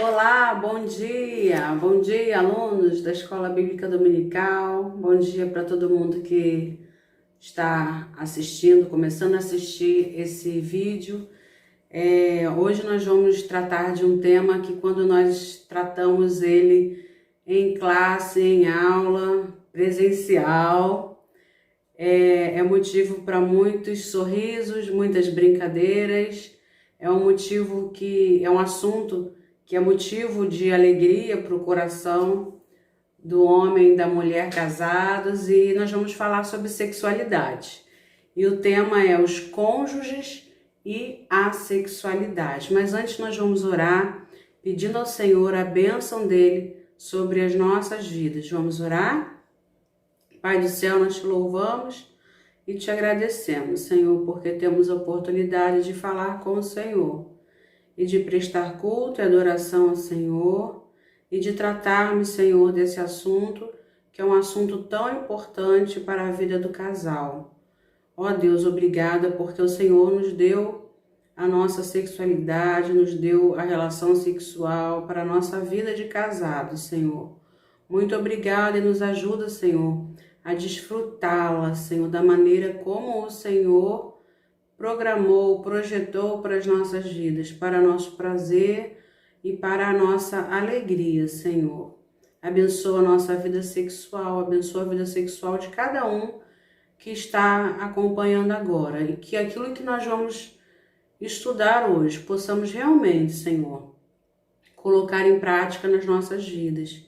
Olá, bom dia, alunos da Escola Bíblica Dominical, bom dia para todo mundo que está assistindo, começando a assistir esse vídeo. Hoje nós vamos tratar de um tema que quando nós tratamos ele em classe, em aula, presencial, é motivo para muitos sorrisos, muitas brincadeiras, é um assunto que é motivo de alegria para o coração do homem e da mulher casados, e nós vamos falar sobre sexualidade. E o tema é os cônjuges e a sexualidade. Mas antes nós vamos orar, pedindo ao Senhor a bênção dele sobre as nossas vidas. Vamos orar? Pai do céu, nós te louvamos e te agradecemos, Senhor, porque temos a oportunidade de falar com o Senhor e de prestar culto e adoração ao Senhor e de tratarmos, Senhor, desse assunto, que é um assunto tão importante para a vida do casal. Ó Deus, obrigada porque o Senhor nos deu a nossa sexualidade, nos deu a relação sexual para a nossa vida de casado, Senhor. Muito obrigada e nos ajuda, Senhor, a desfrutá-la, Senhor, da maneira como o Senhor programou, projetou para as nossas vidas, para nosso prazer e para a nossa alegria, Senhor. Abençoa a nossa vida sexual, abençoa a vida sexual de cada um que está acompanhando agora, e que aquilo que nós vamos estudar hoje, possamos realmente, Senhor, colocar em prática nas nossas vidas,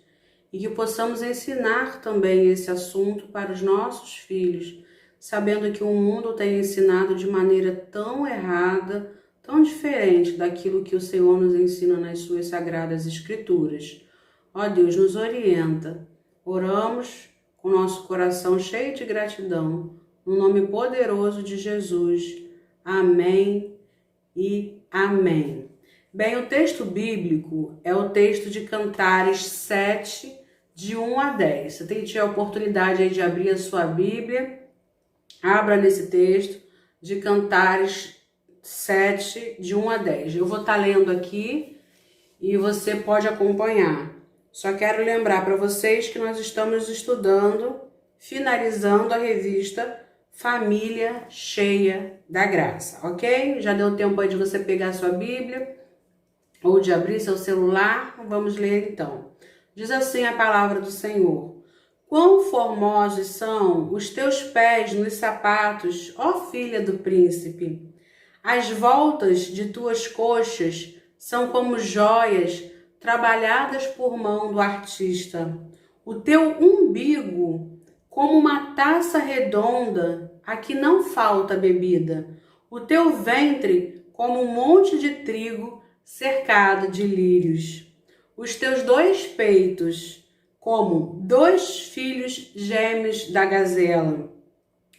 e que possamos ensinar também esse assunto para os nossos filhos, sabendo que o mundo tem ensinado de maneira tão errada, tão diferente daquilo que o Senhor nos ensina nas suas sagradas escrituras. Ó Deus, nos orienta. Oramos com nosso coração cheio de gratidão, no nome poderoso de Jesus. Amém e amém. Bem, o texto bíblico é o texto de Cantares 7, de 1 a 10. Você tem que ter a oportunidade aí de abrir a sua Bíblia. Abra nesse texto de Cantares 7, de 1 a 10. Eu vou estar lendo aqui e você pode acompanhar. Só quero lembrar para vocês que nós estamos estudando, finalizando a revista Família Cheia da Graça, ok? Já deu tempo aí de você pegar a sua Bíblia ou de abrir seu celular? Vamos ler então. Diz assim a palavra do Senhor. Quão formosos são os teus pés nos sapatos, ó filha do príncipe! As voltas de tuas coxas são como joias trabalhadas por mão do artista. O teu umbigo, como uma taça redonda, a que não falta bebida. O teu ventre, como um monte de trigo cercado de lírios. Os teus dois peitos, como 2 filhos gêmeos da gazela.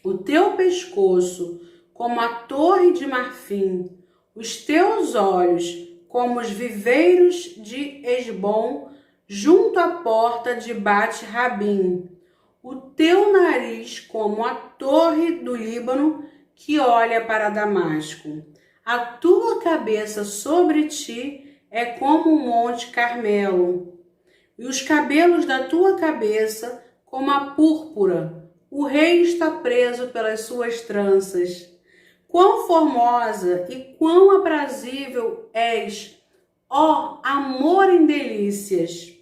O teu pescoço, como a torre de marfim. Os teus olhos, como os viveiros de Esbom, junto à porta de Bet-Rabim. O teu nariz, como a torre do Líbano, que olha para Damasco. A tua cabeça sobre ti é como o monte Carmelo. E os cabelos da tua cabeça como a púrpura. O rei está preso pelas suas tranças. Quão formosa e quão aprazível és, ó amor em delícias!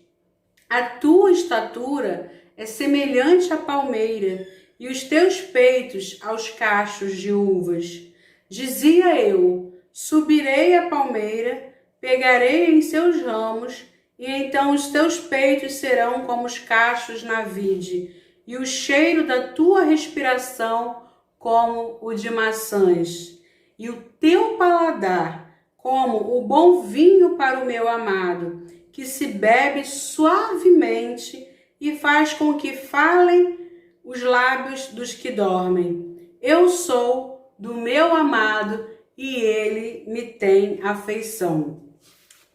A tua estatura é semelhante à palmeira, e os teus peitos aos cachos de uvas. Dizia eu, subirei a palmeira, pegarei em seus ramos, e então os teus peitos serão como os cachos na vide, e o cheiro da tua respiração como o de maçãs, e o teu paladar como o bom vinho para o meu amado, que se bebe suavemente e faz com que falem os lábios dos que dormem. Eu sou do meu amado e ele me tem afeição.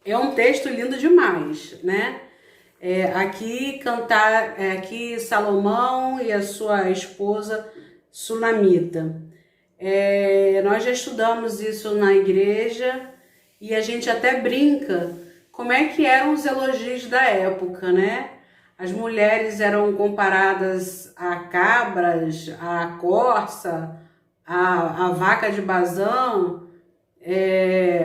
É um texto lindo demais, né? Aqui Salomão e a sua esposa Sunamita. Nós já estudamos isso na igreja e a gente até brinca como é que eram os elogios da época, né? As mulheres eram comparadas a cabras, a corça, a vaca de Bazã,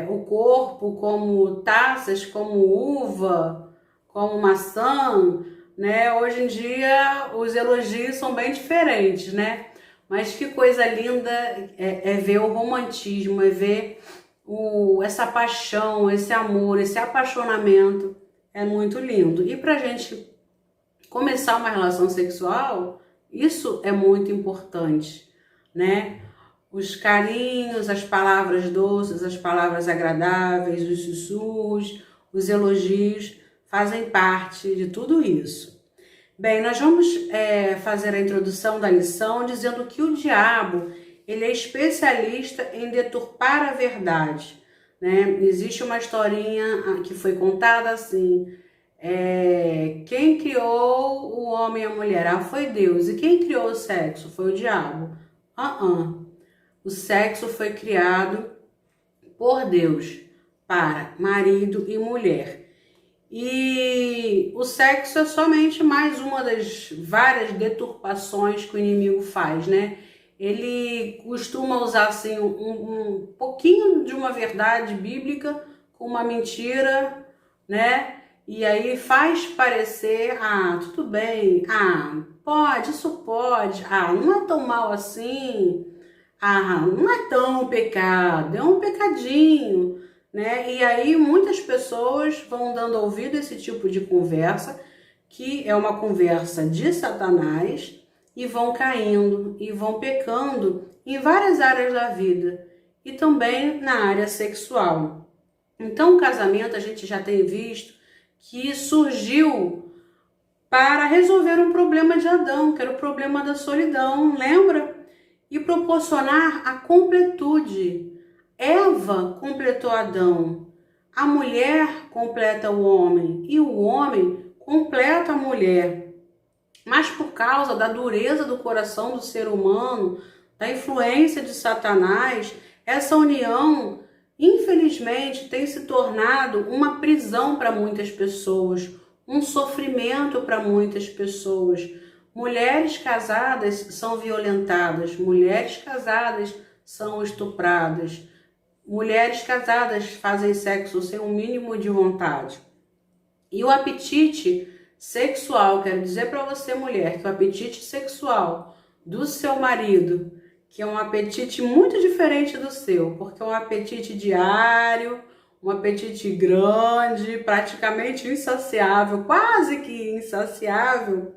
o corpo como taças, como uva, como maçã, né? Hoje em dia os elogios são bem diferentes, né? Mas que coisa linda é ver o romantismo, é ver essa paixão, esse amor, esse apaixonamento. É muito lindo. E pra gente começar uma relação sexual, isso é muito importante, né? Os carinhos, as palavras doces, as palavras agradáveis, os sussurros, os elogios fazem parte de tudo isso. Bem, nós vamos fazer a introdução da lição dizendo que o diabo ele é especialista em deturpar a verdade, né? Existe uma historinha que foi contada assim, quem criou o homem e a mulher? Ah, foi Deus. E quem criou o sexo? Foi o diabo. O sexo foi criado por Deus para marido e mulher. E o sexo é somente mais uma das várias deturpações que o inimigo faz, né? Ele costuma usar assim um pouquinho de uma verdade bíblica com uma mentira, né? E aí faz parecer, tudo bem, pode, isso pode, não é tão mal assim, não é tão pecado, é um pecadinho, né? E aí muitas pessoas vão dando ouvido a esse tipo de conversa, que é uma conversa de Satanás, e vão caindo e vão pecando em várias áreas da vida e também na área sexual. Então o casamento a gente já tem visto que surgiu para resolver um problema de Adão, que era o problema da solidão, lembra? E proporcionar a completude. Eva completou Adão, a mulher completa o homem e o homem completa a mulher. Mas por causa da dureza do coração do ser humano, da influência de Satanás, essa união, infelizmente, tem se tornado uma prisão para muitas pessoas, um sofrimento para muitas pessoas. Mulheres casadas são violentadas, mulheres casadas são estupradas, mulheres casadas fazem sexo sem um mínimo de vontade. E o apetite sexual, quero dizer para você, mulher, que o apetite sexual do seu marido, que é um apetite muito diferente do seu, porque é um apetite diário, um apetite grande, praticamente insaciável, quase que insaciável,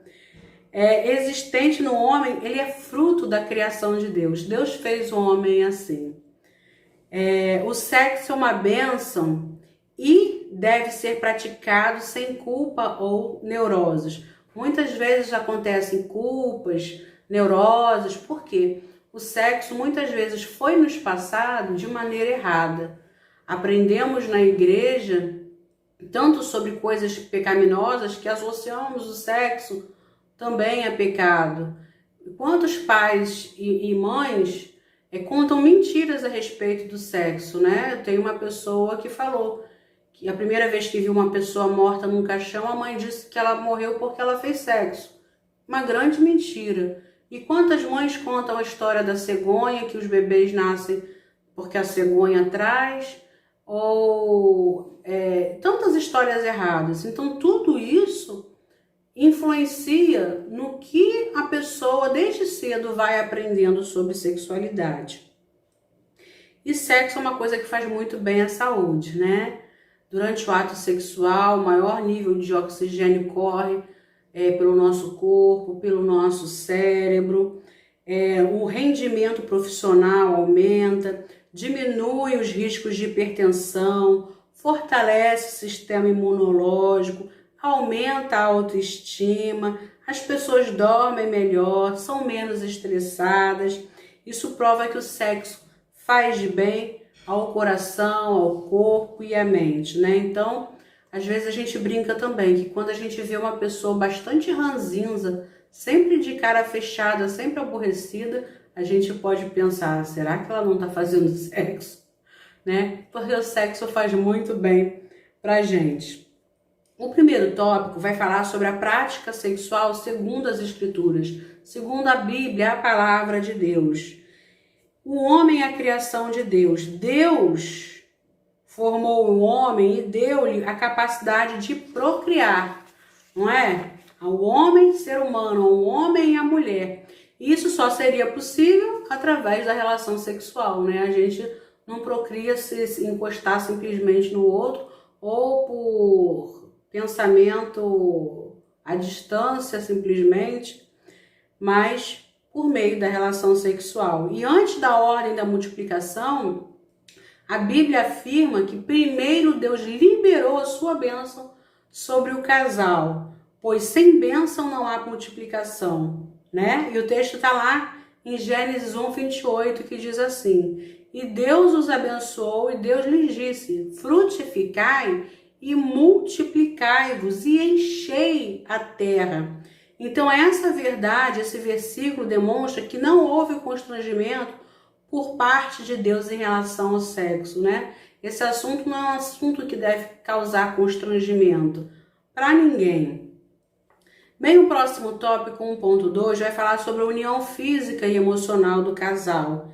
existente no homem, ele é fruto da criação de Deus. Deus fez o homem assim. O sexo é uma bênção e deve ser praticado sem culpa ou neuroses. Muitas vezes acontecem culpas, neuroses, por quê? O sexo muitas vezes foi nos passado de maneira errada. Aprendemos na igreja tanto sobre coisas pecaminosas que associamos o sexo também a pecado. Quantos pais e mães contam mentiras a respeito do sexo, né? Eu tenho uma pessoa que falou que a primeira vez que viu uma pessoa morta num caixão, a mãe disse que ela morreu porque ela fez sexo. Uma grande mentira. E quantas mães contam a história da cegonha, que os bebês nascem porque a cegonha traz, ou tantas histórias erradas. Então tudo isso influencia no que a pessoa desde cedo vai aprendendo sobre sexualidade. E sexo é uma coisa que faz muito bem à saúde, né? Durante o ato sexual, o maior nível de oxigênio corre pelo nosso corpo, pelo nosso cérebro, o rendimento profissional aumenta, diminui os riscos de hipertensão, fortalece o sistema imunológico, aumenta a autoestima, as pessoas dormem melhor, são menos estressadas. Isso prova que o sexo faz de bem ao coração, ao corpo e à mente, né? Então, às vezes a gente brinca também que quando a gente vê uma pessoa bastante ranzinza, sempre de cara fechada, sempre aborrecida, a gente pode pensar, será que ela não está fazendo sexo? Né? Porque o sexo faz muito bem pra gente. O primeiro tópico vai falar sobre a prática sexual segundo as Escrituras, segundo a Bíblia, a palavra de Deus. O homem é a criação de Deus. Deus formou o homem e deu-lhe a capacidade de procriar, não é? Ao homem, ser humano, ao homem e à mulher. Isso só seria possível através da relação sexual, né? A gente não procria se encostar simplesmente no outro ou por pensamento à distância simplesmente, mas por meio da relação sexual. E antes da ordem da multiplicação, a Bíblia afirma que primeiro Deus liberou a sua bênção sobre o casal, pois sem bênção não há multiplicação, né? E o texto está lá em Gênesis 1:28, que diz assim: e Deus os abençoou e Deus lhes disse: frutificai e multiplicai-vos e enchei a terra. Então essa verdade, esse versículo demonstra que não houve constrangimento por parte de Deus em relação ao sexo, né? Esse assunto não é um assunto que deve causar constrangimento para ninguém. Bem, o próximo tópico, 1.2, vai falar sobre a união física e emocional do casal.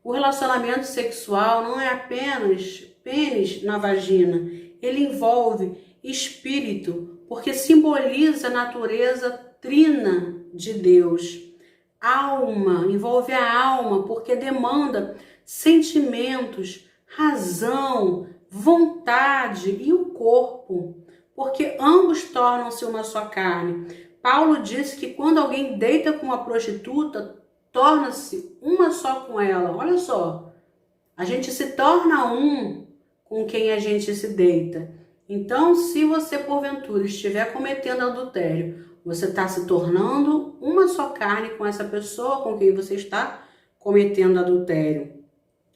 O relacionamento sexual não é apenas pênis na vagina, ele envolve espírito, porque simboliza a natureza trina de Deus. Alma, envolve a alma, porque demanda sentimentos, razão, vontade e o corpo, porque ambos tornam-se uma só carne. Paulo disse que quando alguém deita com uma prostituta, torna-se uma só com ela. Olha só, a gente se torna um com quem a gente se deita. Então, se você porventura estiver cometendo adultério, você está se tornando uma só carne com essa pessoa com quem você está cometendo adultério.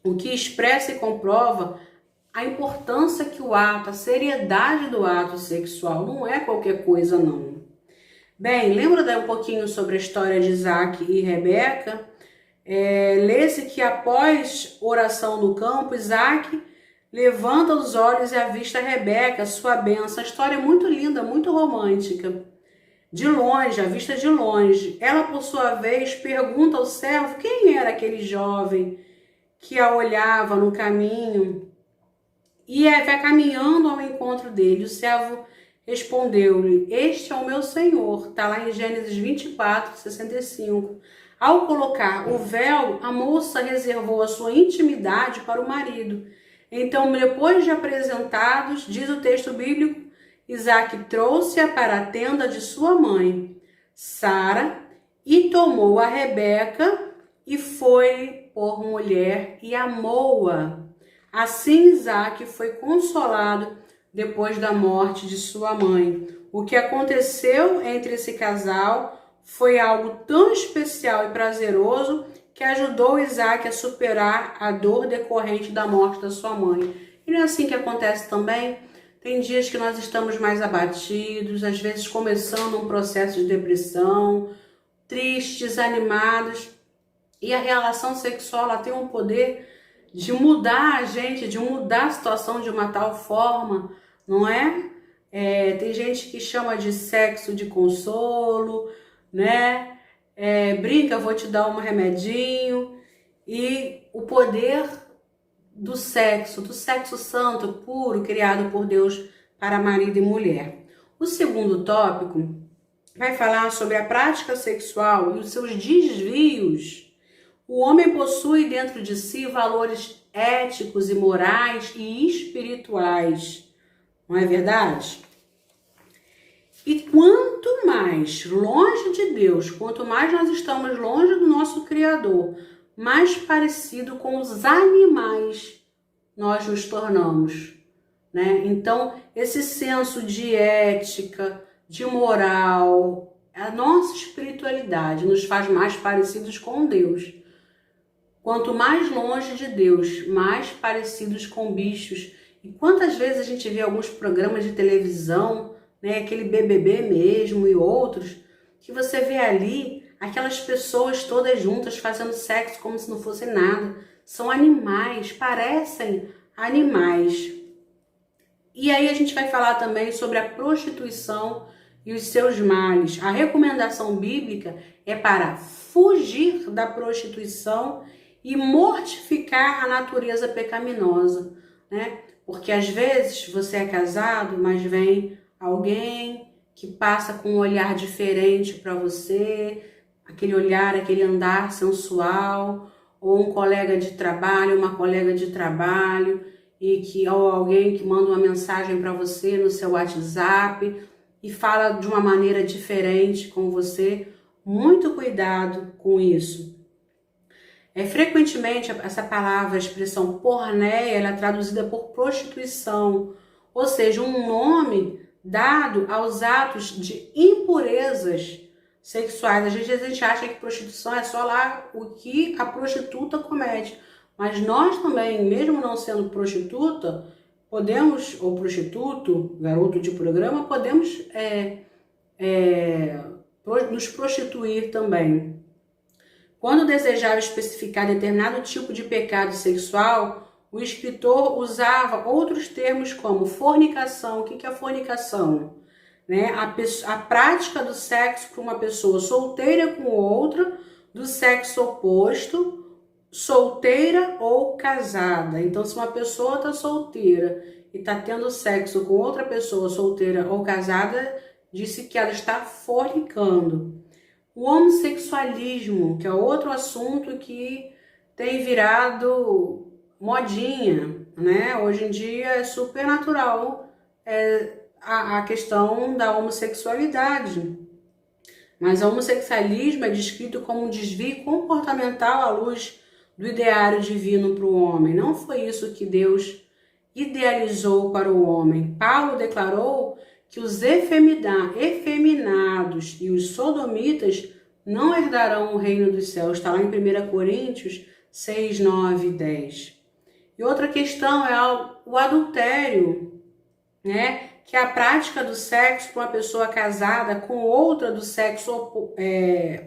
O que expressa e comprova a importância que o ato, a seriedade do ato sexual, não é qualquer coisa não. Bem, lembra daí um pouquinho sobre a história de Isaac e Rebeca? Lê-se que após oração no campo, Isaac levanta os olhos e avista Rebeca, sua bênção. A história é muito linda, muito romântica. De longe, à vista de longe, ela por sua vez pergunta ao servo quem era aquele jovem que a olhava no caminho e vai caminhando ao encontro dele. O servo respondeu-lhe: este é o meu senhor. Está lá em Gênesis 24:65. Ao colocar o véu, a moça reservou a sua intimidade para o marido. Então, depois de apresentados, diz o texto bíblico, Isaac trouxe-a para a tenda de sua mãe, Sara, e tomou a Rebeca e foi por mulher e amou-a. Assim Isaac foi consolado depois da morte de sua mãe. O que aconteceu entre esse casal foi algo tão especial e prazeroso que ajudou Isaac a superar a dor decorrente da morte da sua mãe. E não é assim que acontece também? Tem dias que nós estamos mais abatidos, às vezes começando um processo de depressão, tristes, animados. E a relação sexual ela tem um poder de mudar a gente, de mudar a situação de uma tal forma, não é? Tem gente que chama de sexo de consolo, né? Brinca, vou te dar um remedinho. E o poder do sexo santo, puro, criado por Deus para marido e mulher. O segundo tópico vai falar sobre a prática sexual e os seus desvios. O homem possui dentro de si valores éticos e morais e espirituais, não é verdade? E quanto mais longe de Deus, quanto mais nós estamos longe do nosso Criador, mais parecido com os animais nós nos tornamos, né? Então, esse senso de ética, de moral, a nossa espiritualidade nos faz mais parecidos com Deus. Quanto mais longe de Deus, mais parecidos com bichos. E quantas vezes a gente vê alguns programas de televisão, né, aquele BBB mesmo e outros, que você vê ali aquelas pessoas todas juntas fazendo sexo como se não fosse nada. São animais, parecem animais. E aí a gente vai falar também sobre a prostituição e os seus males. A recomendação bíblica é para fugir da prostituição e mortificar a natureza pecaminosa, né? Porque às vezes você é casado, mas vem alguém que passa com um olhar diferente para você, aquele olhar, aquele andar sensual, ou um colega de trabalho, uma colega de trabalho, ou alguém que manda uma mensagem para você no seu WhatsApp e fala de uma maneira diferente com você. Muito cuidado com isso. Frequentemente essa palavra, a expressão porneia, ela é traduzida por prostituição, ou seja, um nome dado aos atos de impurezas sexuais. Às vezes a gente acha que prostituição é só lá o que a prostituta comete, mas nós também, mesmo não sendo prostituta, podemos, ou prostituto, garoto de programa, podemos nos prostituir também. Quando desejava especificar determinado tipo de pecado sexual, o escritor usava outros termos como fornicação. O que é fornicação? Né? A prática do sexo com uma pessoa solteira com outra, do sexo oposto, solteira ou casada. Então, se uma pessoa está solteira e está tendo sexo com outra pessoa solteira ou casada, disse que ela está fornicando. O homossexualismo, que é outro assunto que tem virado modinha, né? Hoje em dia é super natural a questão da homossexualidade. Mas o homossexualismo é descrito como um desvio comportamental à luz do ideário divino para o homem. Não foi isso que Deus idealizou para o homem. Paulo declarou que os efeminados e os sodomitas não herdarão o reino dos céus. Está lá em 1 Coríntios 6, 9 e 10. E outra questão é o adultério, né? Que é a prática do sexo para uma pessoa casada com outra do sexo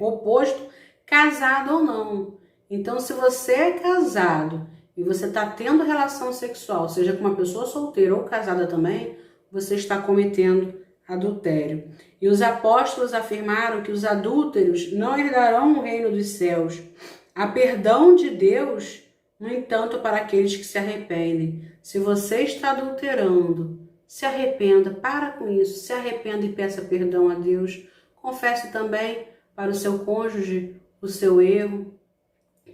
oposto, casada ou não. Então, se você é casado e você está tendo relação sexual, seja com uma pessoa solteira ou casada também, você está cometendo adultério. E os apóstolos afirmaram que os adúlteros não herdarão o reino dos céus. Há perdão de Deus, no entanto, para aqueles que se arrependem. Se você está adulterando, se arrependa, para com isso, se arrependa e peça perdão a Deus. Confesse também para o seu cônjuge o seu erro.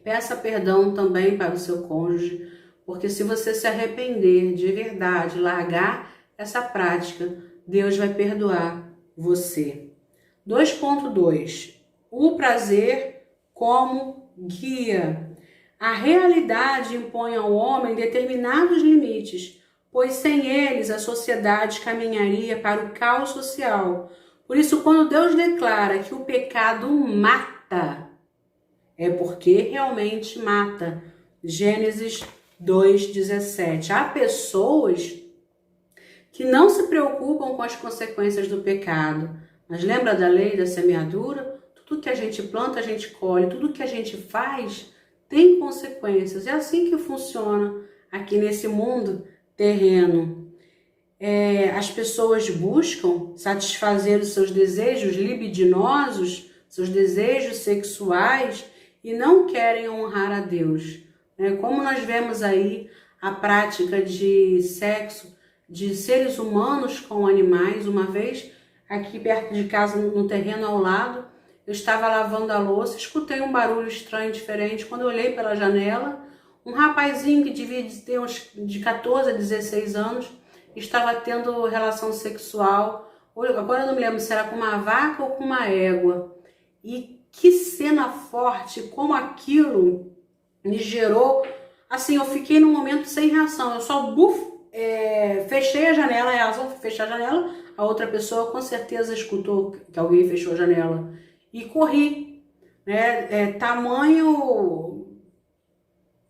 Peça perdão também para o seu cônjuge, porque se você se arrepender de verdade, largar essa prática, Deus vai perdoar você. 2.2. O prazer como guia. A realidade impõe ao homem determinados limites, pois sem eles a sociedade caminharia para o caos social. Por isso, quando Deus declara que o pecado mata, é porque realmente mata. Gênesis 2:17. Há pessoas que não se preocupam com as consequências do pecado. Mas lembra da lei da semeadura? Tudo que a gente planta, a gente colhe. Tudo que a gente faz tem consequências. É assim que funciona aqui nesse mundo terreno. As pessoas buscam satisfazer os seus desejos libidinosos, seus desejos sexuais, e não querem honrar a Deus. Como nós vemos aí a prática de sexo de seres humanos com animais. Uma vez, aqui perto de casa, no terreno ao lado, eu estava lavando a louça, escutei um barulho estranho, diferente. Quando eu olhei pela janela, um rapazinho que devia ter uns de 14 a 16 anos, estava tendo relação sexual. Agora eu não me lembro se era com uma vaca ou com uma égua. E que cena forte, como aquilo me gerou. Assim, eu fiquei num momento sem reação, eu só fechei a janela, fechei a janela, a outra pessoa com certeza escutou que alguém fechou a janela e corri, né? Tamanho,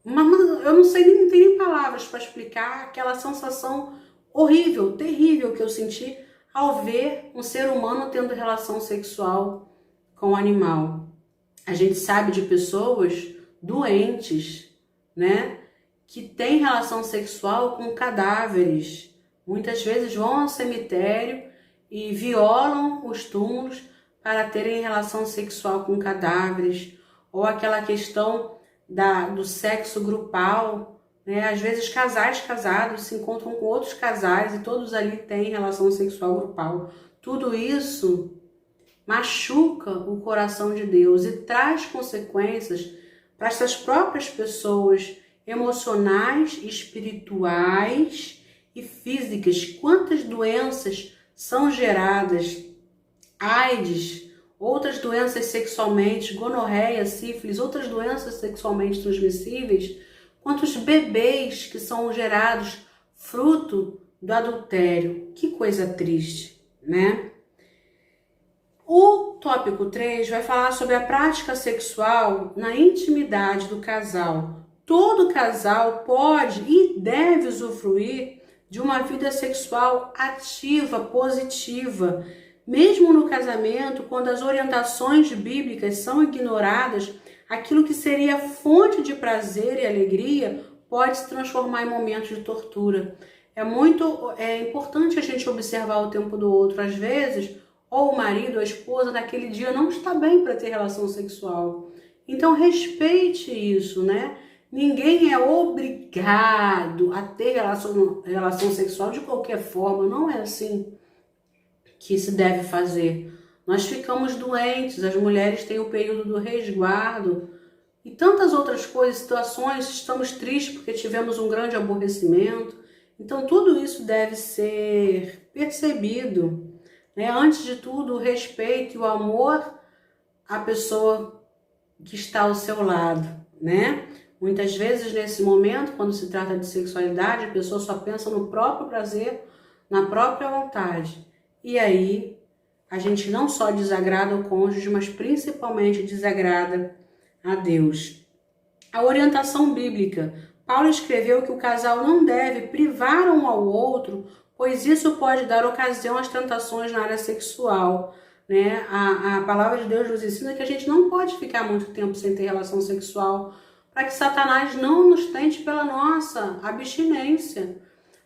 eu não sei, não tem nem palavras para explicar aquela sensação horrível, terrível que eu senti ao ver um ser humano tendo relação sexual com um animal. A gente sabe de pessoas doentes, né? Que tem relação sexual com cadáveres Muitas vezes vão ao cemitério e violam os túmulos para terem relação sexual com cadáveres, ou aquela questão do sexo grupal, né? Às vezes casais casados se encontram com outros casais e todos ali têm relação sexual grupal. Tudo isso machuca o coração de Deus e traz consequências para essas próprias pessoas emocionais, espirituais e físicas. Quantas doenças são geradas? AIDS, outras doenças sexualmente, gonorreia, sífilis, outras doenças sexualmente transmissíveis. Quantos bebês que são gerados fruto do adultério. Que coisa triste, né? O tópico 3 vai falar sobre a prática sexual na intimidade do casal. Todo casal pode e deve usufruir de uma vida sexual ativa, positiva. Mesmo no casamento, quando as orientações bíblicas são ignoradas, aquilo que seria fonte de prazer e alegria pode se transformar em momentos de tortura. É importante a gente observar o tempo do outro. Às vezes, ou o marido ou a esposa naquele dia não está bem para ter relação sexual. Então respeite isso, né? Ninguém é obrigado a ter relação sexual de qualquer forma, não é assim que se deve fazer. Nós ficamos doentes, as mulheres têm o período do resguardo e tantas outras coisas, situações, estamos tristes porque tivemos um grande aborrecimento. Então tudo isso deve ser percebido. Antes de tudo, o respeito e o amor à pessoa que está ao seu lado, né? Muitas vezes, nesse momento, quando se trata de sexualidade, a pessoa só pensa no próprio prazer, na própria vontade. E aí, a gente não só desagrada o cônjuge, mas principalmente desagrada a Deus. A orientação bíblica. Paulo escreveu que o casal não deve privar um ao outro, pois isso pode dar ocasião às tentações na área sexual, né? A palavra de Deus nos ensina que a gente não pode ficar muito tempo sem ter relação sexual, para que Satanás não nos tente pela nossa abstinência,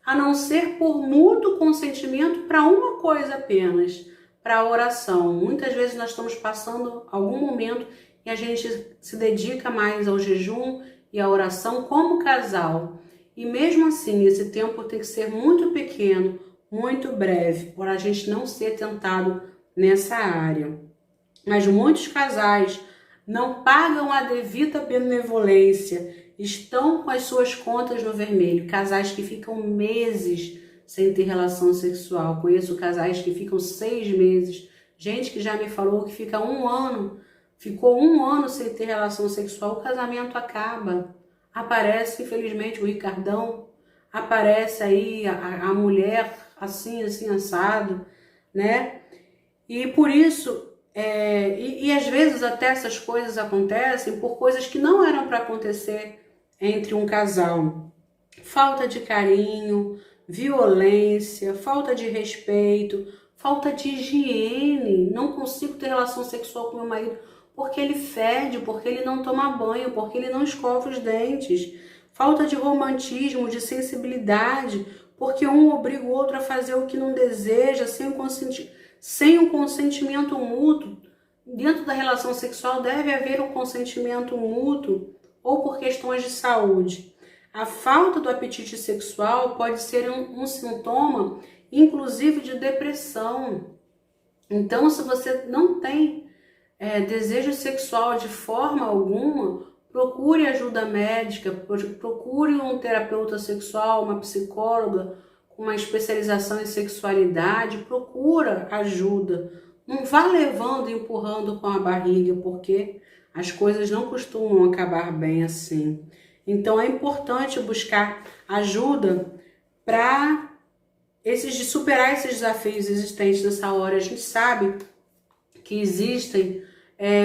a não ser por mútuo consentimento para uma coisa apenas, para a oração. Muitas vezes nós estamos passando algum momento e a gente se dedica mais ao jejum e à oração como casal. E mesmo assim, esse tempo tem que ser muito pequeno, muito breve, para a gente não ser tentado nessa área. Mas muitos casais não pagam a devida benevolência, estão com as suas contas no vermelho. Casais que ficam meses sem ter relação sexual. Conheço casais que ficam 6 meses. Gente que já me falou que fica 1 ano, ficou 1 ano sem ter relação sexual, o casamento acaba. Aparece, infelizmente, o Ricardão, aparece aí a mulher assim, assado, né? E por isso, às vezes até essas coisas acontecem por coisas que não eram para acontecer entre um casal. Falta de carinho, violência, falta de respeito, falta de higiene. Não consigo ter relação sexual com meu marido porque ele fede, porque ele não toma banho, porque ele não escova os dentes. Falta de romantismo, de sensibilidade, porque um obriga o outro a fazer o que não deseja, sem o consentimento mútuo. Dentro da relação sexual deve haver um consentimento mútuo, ou por questões de saúde. A falta do apetite sexual pode ser um sintoma, inclusive, de depressão. Então, se você não tem desejo sexual de forma alguma, procure ajuda médica, procure um terapeuta sexual, uma psicóloga com uma especialização em sexualidade, procura ajuda. Não vá levando e empurrando com a barriga, porque as coisas não costumam acabar bem assim. Então é importante buscar ajuda para superar esses desafios existentes nessa hora. A gente sabe que existem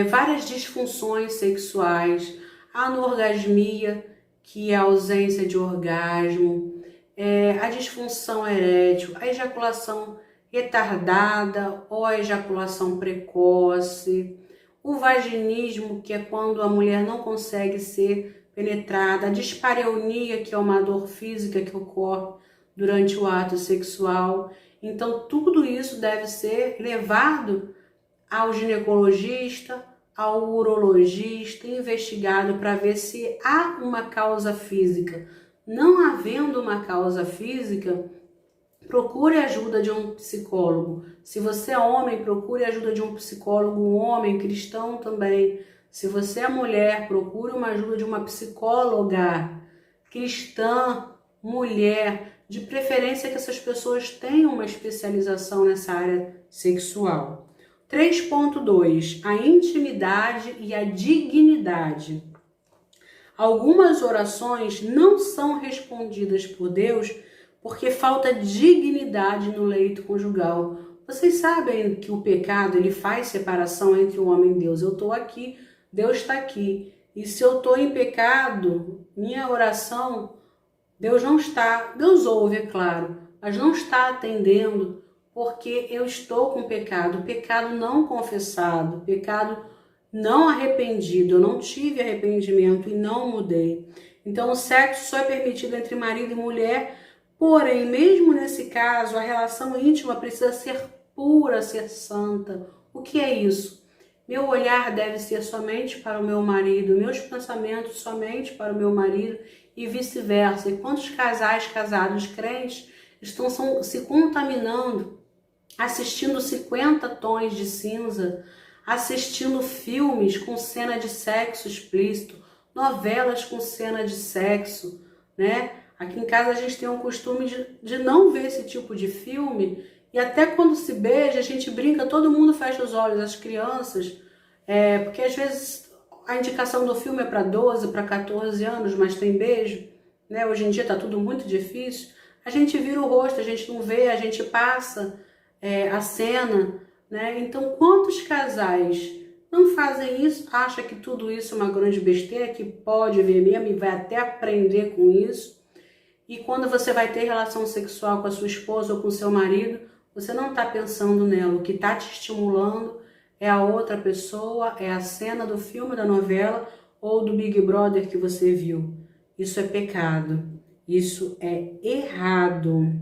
várias disfunções sexuais, a anorgasmia, que é a ausência de orgasmo, a disfunção erétil, a ejaculação retardada ou a ejaculação precoce, o vaginismo, que é quando a mulher não consegue ser penetrada, a dispareunia, que é uma dor física que ocorre durante o ato sexual. Então, tudo isso deve ser levado ao ginecologista, ao urologista, investigado para ver se há uma causa física. Não havendo uma causa física, procure a ajuda de um psicólogo. Se você é homem, procure a ajuda de um psicólogo, um homem cristão também. Se você é mulher, procure uma ajuda de uma psicóloga cristã, mulher, de preferência que essas pessoas tenham uma especialização nessa área sexual. 3.2. A intimidade e a dignidade. Algumas orações não são respondidas por Deus porque falta dignidade no leito conjugal. Vocês sabem que o pecado ele faz separação entre o homem e Deus. Eu estou aqui, Deus está aqui. E se eu estou em pecado, minha oração, Deus não está, Deus ouve, é claro, mas não está atendendo porque eu estou com pecado não confessado, pecado não arrependido, eu não tive arrependimento e não mudei. Então o sexo só é permitido entre marido e mulher, porém, mesmo nesse caso, a relação íntima precisa ser pura, ser santa. O que é isso? Meu olhar deve ser somente para o meu marido, meus pensamentos somente para o meu marido e vice-versa. E quantos casais casados crentes estão se contaminando, assistindo 50 tons de cinza, assistindo filmes com cena de sexo explícito, novelas com cena de sexo, né? Aqui em casa a gente tem um costume de não ver esse tipo de filme e até quando se beija a gente brinca, todo mundo fecha os olhos, as crianças, porque às vezes a indicação do filme é para 12, para 14 anos, mas tem beijo, né? Hoje em dia tá tudo muito difícil, a gente vira o rosto, a gente não vê, a gente passa a cena, né? Então quantos casais não fazem isso, acha que tudo isso é uma grande besteira, que pode ver mesmo e vai até aprender com isso. E quando você vai ter relação sexual com a sua esposa ou com o seu marido, você não está pensando nela. O que está te estimulando é a outra pessoa, é a cena do filme, da novela ou do Big Brother que você viu. Isso é pecado. Isso é errado.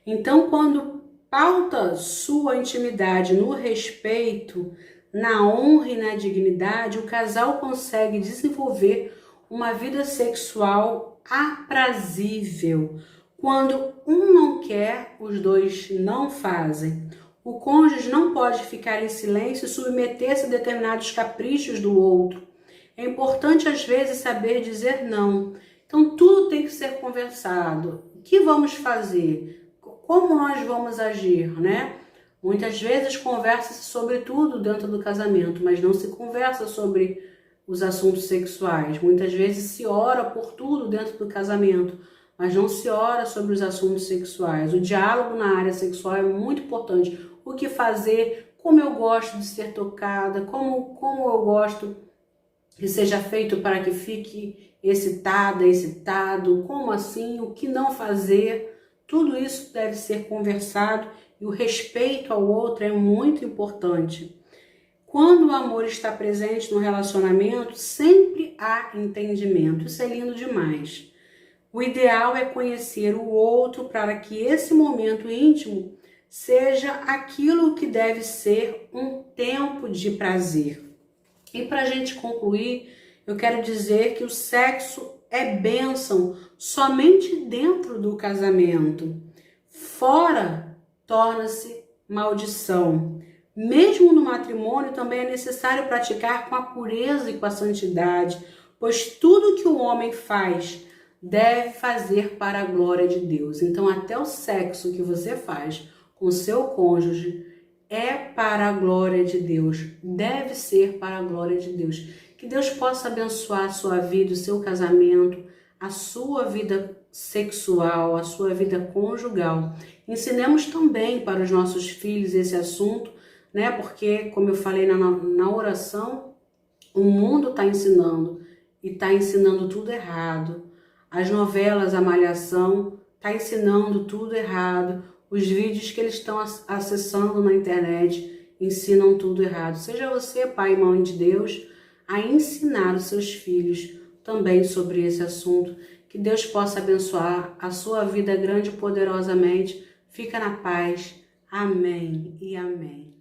Então, quando pauta sua intimidade no respeito, na honra e na dignidade, o casal consegue desenvolver uma vida sexual aprazível. Quando um não quer, os dois não fazem. O cônjuge não pode ficar em silêncio e submeter-se a determinados caprichos do outro. É importante, às vezes, saber dizer não. Então, tudo tem que ser conversado. O que vamos fazer? Como nós vamos agir, né? Muitas vezes conversa-se sobre tudo dentro do casamento, mas não se conversa sobre os assuntos sexuais. Muitas vezes se ora por tudo dentro do casamento, mas não se ora sobre os assuntos sexuais. O diálogo na área sexual é muito importante. O que fazer, como eu gosto de ser tocada, como eu gosto que seja feito para que fique excitada, excitado, como assim, o que não fazer. Tudo isso deve ser conversado e o respeito ao outro é muito importante. Quando o amor está presente no relacionamento, sempre há entendimento. Isso é lindo demais. O ideal é conhecer o outro para que esse momento íntimo seja aquilo que deve ser um tempo de prazer. E para a gente concluir, eu quero dizer que o sexo é bênção somente dentro do casamento. Fora, torna-se maldição. Mesmo no matrimônio, também é necessário praticar com a pureza e com a santidade, pois tudo que o homem faz deve fazer para a glória de Deus. Então, até o sexo que você faz com o seu cônjuge é para a glória de Deus, deve ser para a glória de Deus. Que Deus possa abençoar a sua vida, o seu casamento, a sua vida sexual, a sua vida conjugal. Ensinemos também para os nossos filhos esse assunto, né? Porque, como eu falei na oração, o mundo está ensinando e está ensinando tudo errado. As novelas, a Malhação, está ensinando tudo errado. Os vídeos que eles estão acessando na internet ensinam tudo errado. Seja você, pai e mãe de Deus, a ensinar os seus filhos também sobre esse assunto. Que Deus possa abençoar a sua vida grande e poderosamente. Fica na paz. Amém e amém.